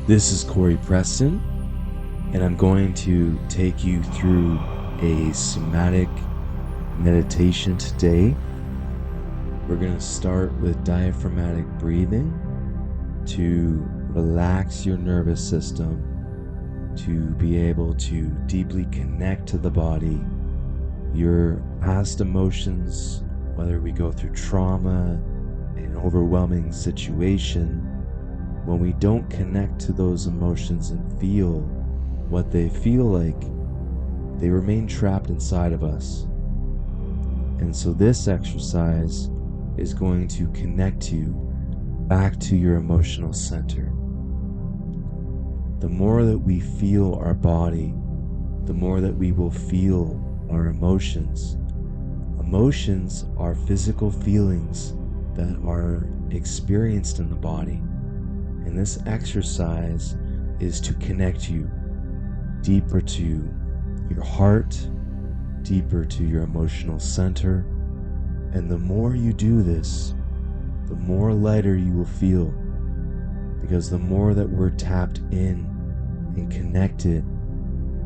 This is Preston, and I'm going to take you through a somatic meditation today. We're going to start with diaphragmatic breathing to relax your nervous system, to be able to deeply connect to the body, your past emotions, whether we go through trauma, an overwhelming situation. When we don't connect to those emotions and feel what they feel like, they remain trapped inside of us. And so this exercise is going to connect you back to your emotional center. The more that we feel our body, the more that we will feel our emotions. Emotions are physical feelings that are experienced in the body. And this exercise is to connect you deeper to your heart, deeper to your emotional center. And the more you do this, the more lighter you will feel. Because the more that we're tapped in and connected,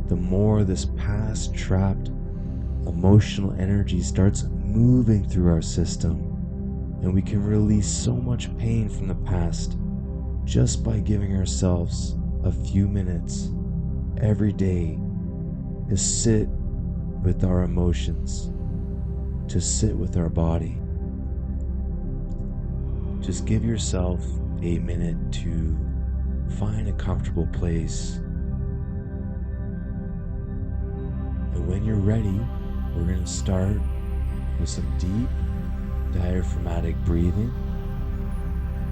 the more this past trapped emotional energy starts moving through our system. And we can release so much pain from the past just by giving ourselves a few minutes every day to sit with our emotions, to sit with our body. Just give yourself a minute to find a comfortable place. And when you're ready, we're going to start with some deep diaphragmatic breathing.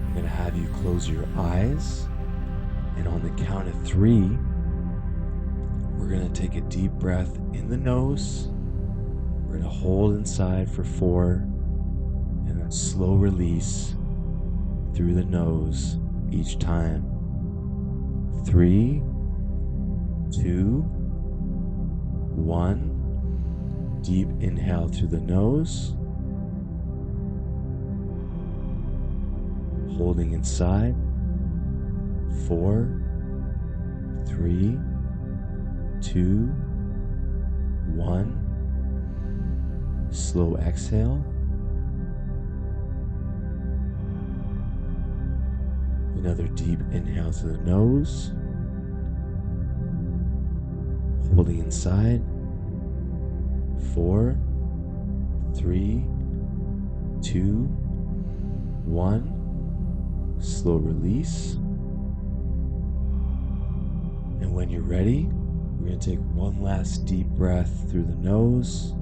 I'm going to have you close your eyes, and on the count of 3, we're going to take a deep breath in the nose. We're going to hold inside for 4, and then slow release through the nose each time. 3, 2, 1. Deep inhale through the nose. Holding inside. 4, 3, 2, 1. Slow exhale. Another deep inhale through the nose. Holding inside. 4, 3, 2, 1. Slow release. And when you're ready, we're going to take one last deep breath through the nose,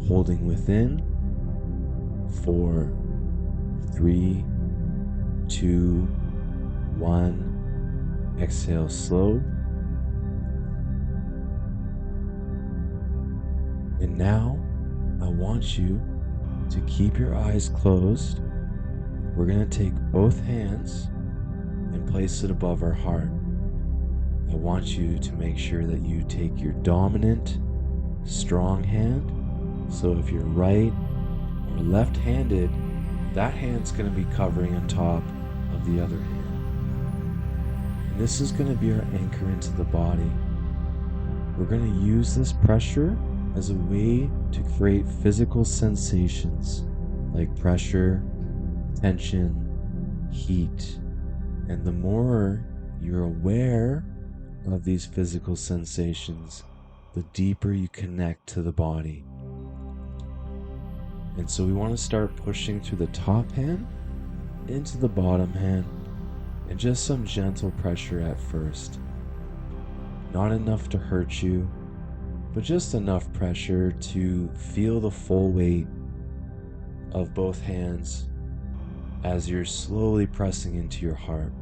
holding within. 4, 3, 2, 1. Exhale slow. And now I want you to keep your eyes closed. We're going to take both hands and place it above our heart. I want you to make sure that you take your dominant, strong hand. So if you're right or left-handed, that hand's going to be covering on top of the other hand. And this is going to be our anchor into the body. We're going to use this pressure as a way to create physical sensations like pressure, tension, heat. And the more you're aware of these physical sensations, the deeper you connect to the body. And so we want to start pushing through the top hand into the bottom hand, and just some gentle pressure at first. Not enough to hurt you, but just enough pressure to feel the full weight of both hands as you're slowly pressing into your heart.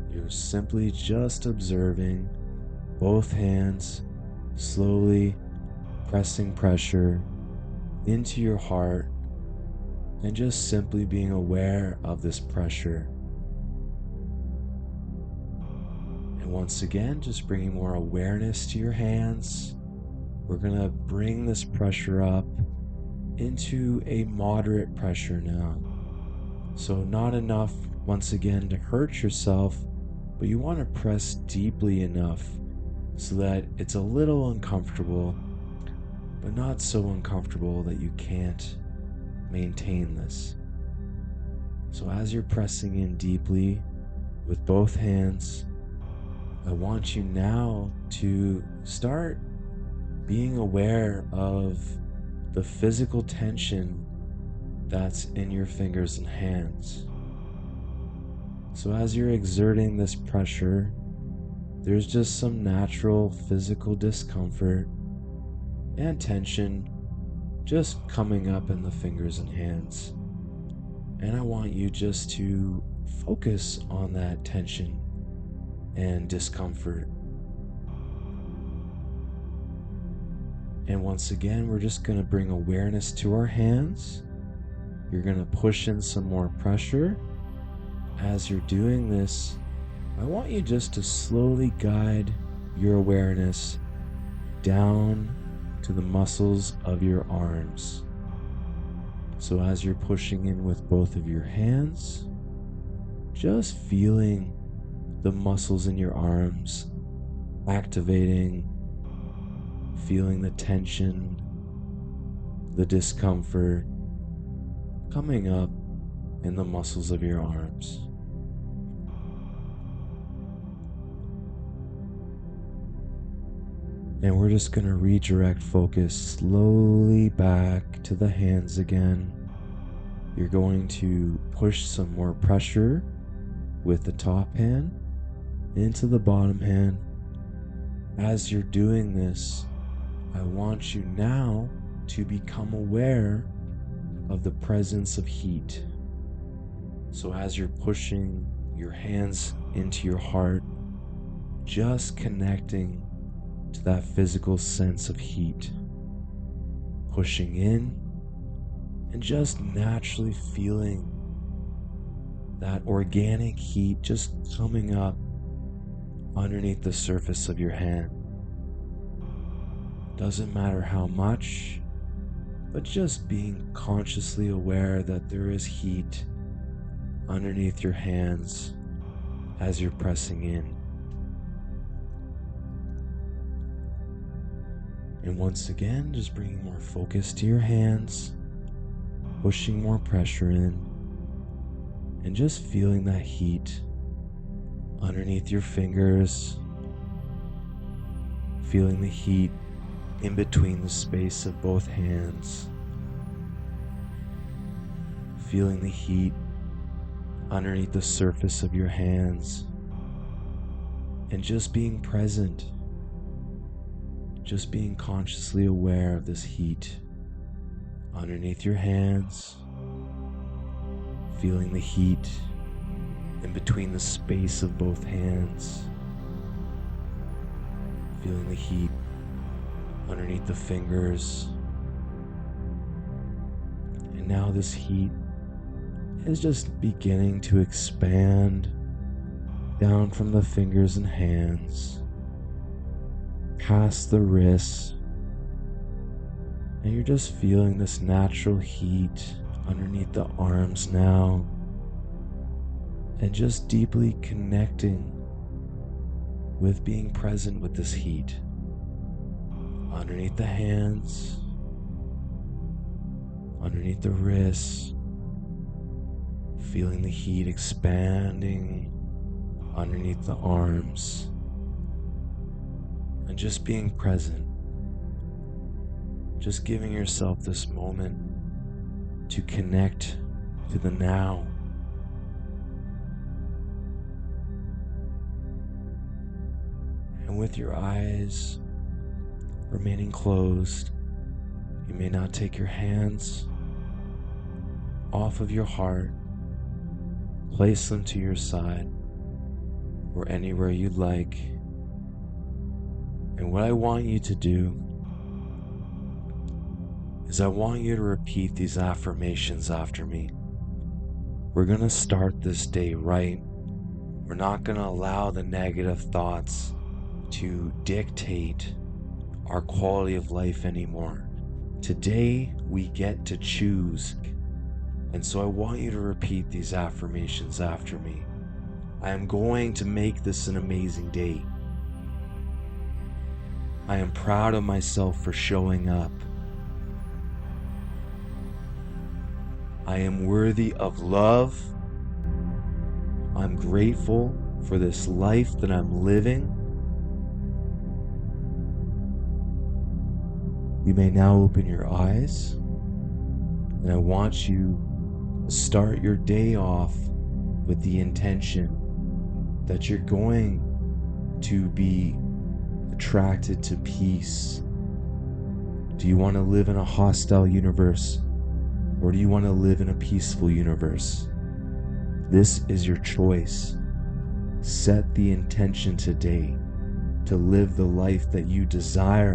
You're simply just observing both hands slowly pressing pressure into your heart, and just simply being aware of this pressure. And once again, just bringing more awareness to your hands. We're going to bring this pressure up into a moderate pressure now. So not enough, once again, to hurt yourself, but you want to press deeply enough so that it's a little uncomfortable, but not so uncomfortable that you can't maintain this. So as you're pressing in deeply with both hands, I want you now to start being aware of the physical tension that's in your fingers and hands. So as you're exerting this pressure, there's just some natural physical discomfort and tension just coming up in the fingers and hands. And I want you just to focus on that tension and discomfort. And once again, we're just going to bring awareness to our hands. You're going to push in some more pressure. As you're doing this, I want you just to slowly guide your awareness down to the muscles of your arms. So as you're pushing in with both of your hands, just feeling the muscles in your arms activating, feeling the tension, the discomfort coming up in the muscles of your arms. And we're just going to redirect focus slowly back to the hands again. You're going to push some more pressure with the top hand into the bottom hand. As you're doing this, I want you now to become aware of the presence of heat. So as you're pushing your hands into your heart, just connecting to that physical sense of heat, pushing in and just naturally feeling that organic heat just coming up underneath the surface of your hand. Doesn't matter how much, but just being consciously aware that there is heat underneath your hands as you're pressing in. And once again, just bringing more focus to your hands, pushing more pressure in, and just feeling that heat underneath your fingers, feeling the heat in between the space of both hands, feeling the heat underneath the surface of your hands, and just being present, just being consciously aware of this heat underneath your hands, feeling the heat in between the space of both hands, feeling the heat underneath the fingers. And now this heat is just beginning to expand down from the fingers and hands, past the wrists, and you're just feeling this natural heat underneath the arms now, and just deeply connecting with being present with this heat underneath the hands, underneath the wrists, feeling the heat expanding underneath the arms, and just being present, just giving yourself this moment to connect to the now. And with your eyes remaining closed, you may not take your hands off of your heart, place them to your side or anywhere you'd like. And what I want you to do is I want you to repeat these affirmations after me. We're going to start this day right. We're not going to allow the negative thoughts to dictate our quality of life anymore. Today, we get to choose And so I want you to repeat these affirmations after me. I am going to make this an amazing day. I am proud of myself for showing up. I am worthy of love. I'm grateful for this life that I'm living. You may now open your eyes, and I want you to start your day off with the intention that you're going to be attracted to peace. Do you want to live in a hostile universe, or do you want to live in a peaceful universe? This is your choice. Set the intention today to live the life that you desire.